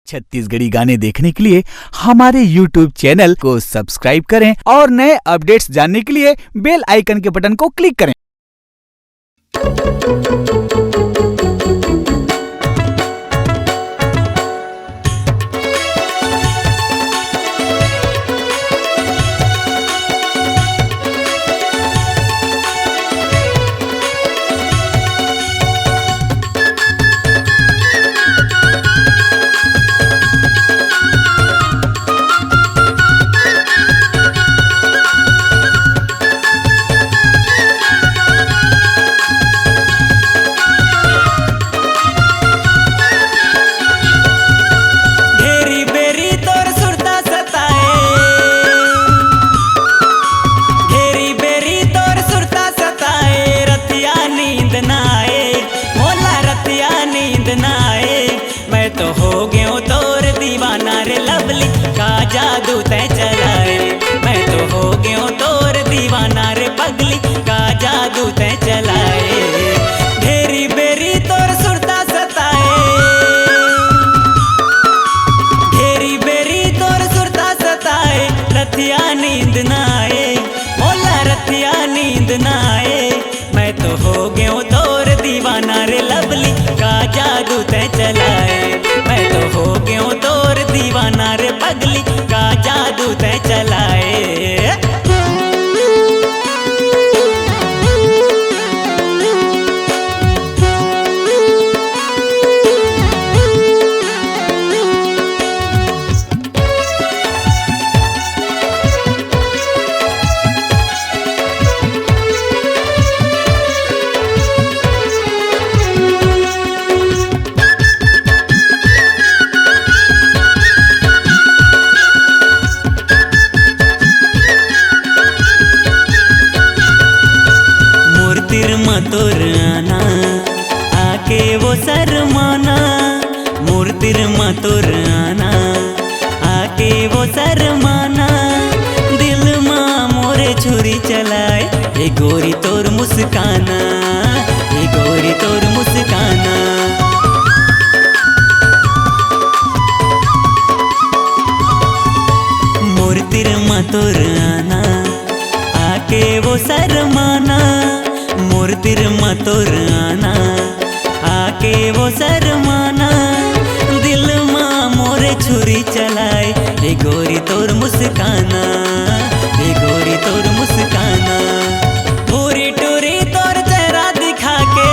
छत्तीसगढ़ी गाने देखने के लिए हमारे YouTube चैनल को सब्सक्राइब करें और नए अपडेट्स जानने के लिए बेल आइकन के बटन को क्लिक करें। मैं तो हो गया तोर दीवाना रे लवली का जादू तय चलाए। मैं तो हो गया तोर दीवाना रे पगली का जादू तय चलाए। घेरी बेरी तोर सुरता सताए, घेरी बेरी तोर सुरता सताए। रतिया नींद ना आए, मोला रतिया नींद ना आए। मैं तो हो गया तोर दीवाना रे लवली का जादू तय चलाए। मैं तो हो गया तोर दीवाना रे पगली का जादू तय चलाए। तोर आना आके वो शर्माना, मूर्तिर मतुर आना आके वो शर्माना। दिल माँ मोरे छुरी चलाए, ये गोरी तोर मुस्काना, ये गोरी तोर मुस्काना। मूर्तिर मतुर आना आके वो शर्माना, मूर्तिर मतुर आना आके वो शर्माना। दिल माँ मोरे छुरी चलाए, ये गोरी तोर मुस्काना, ये गोरी तोर मुस्काना। पूरी टूरी तोर चेहरा दिखा के,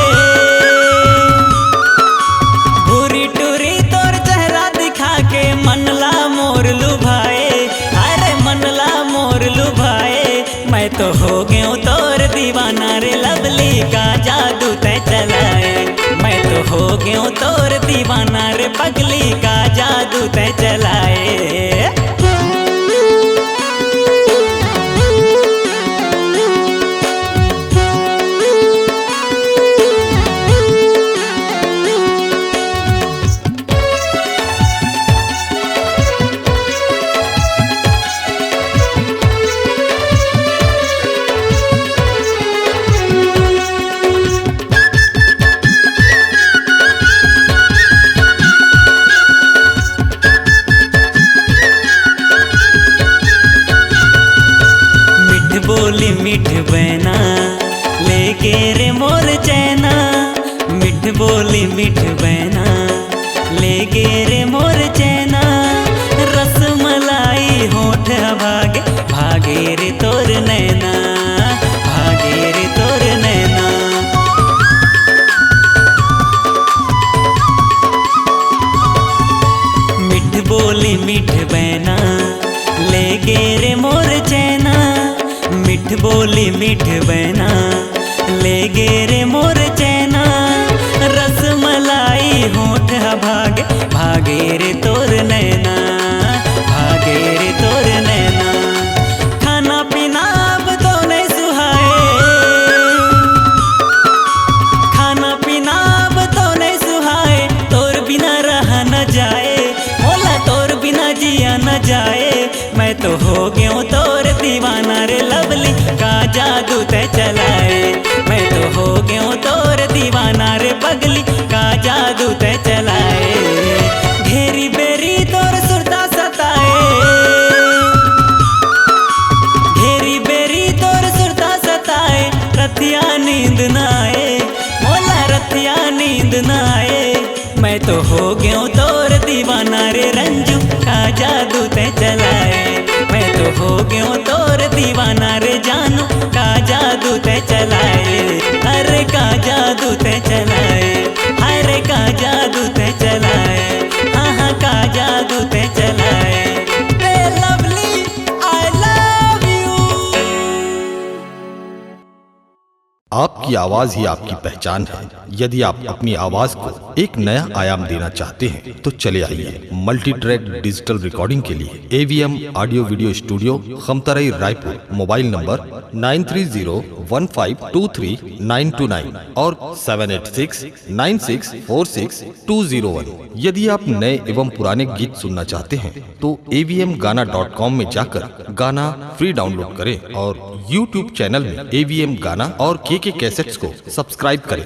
पूरी टूरी तोर चेहरा दिखा के मनला मोर लुभाए, अरे मनला मोर लुभाए। मैं तो हो गया तोर दीवाना रे लवली का जादू तय चलाए। मैं तो हो गया तोर दीवाना रे पगली का जादू तय चलाए। बोली मिठ बहना लेके रे मोर चैना, मिठ बोली मिठ बहना लेके रे मोर चैना। रस मलाई होठ भागे भागे रे तोर नैना, भागे रे तोर नैना। मिठ बोली मिठ बहना लेके रे मोर चैना, मिठ बोली मिठ बहना ले गे रे मोर चैना। रस मलाई होठ भागे भागे रे तोर नैना, भागे रे तोर नैना। खाना पीना अब तो नहीं सुहाए, खाना पीना अब तो नहीं सुहाए। तोर बिना रहा न जाए, मोला तोर बिना जिया न जाए। मैं तो हो गया तोर दीवाना रे लवली का जादू तय चलाए। मैं तो हो गया तोर दीवाना रे पगली का जादू तय चलाए। घेरी बेरी जादू ते चलाए, मैं तो हो गयो तोर दीवाना रे जानू, का जादू ते चलाए, अरे का जादू ते चलाए, अरे का जादू ते चलाए, हाँ हाँ का जादू ते चलाए। Lovely I love you. आपकी आवाज ही आपकी पहचान है। यदि आप अपनी आवाज को एक नया आयाम देना चाहते हैं तो चले आइए मल्टी ट्रैक डिजिटल रिकॉर्डिंग के लिए AVM audio video studio, Khamtarai, Raipur. Mobile number 9301523929 और 7869646201। यदि आप नए एवं पुराने गीत सुनना चाहते हैं तो avmgana.com में जाकर गाना फ्री डाउनलोड करें और YouTube चैनल में AVM गाना और KK कैसेट्स को सब्सक्राइब करें।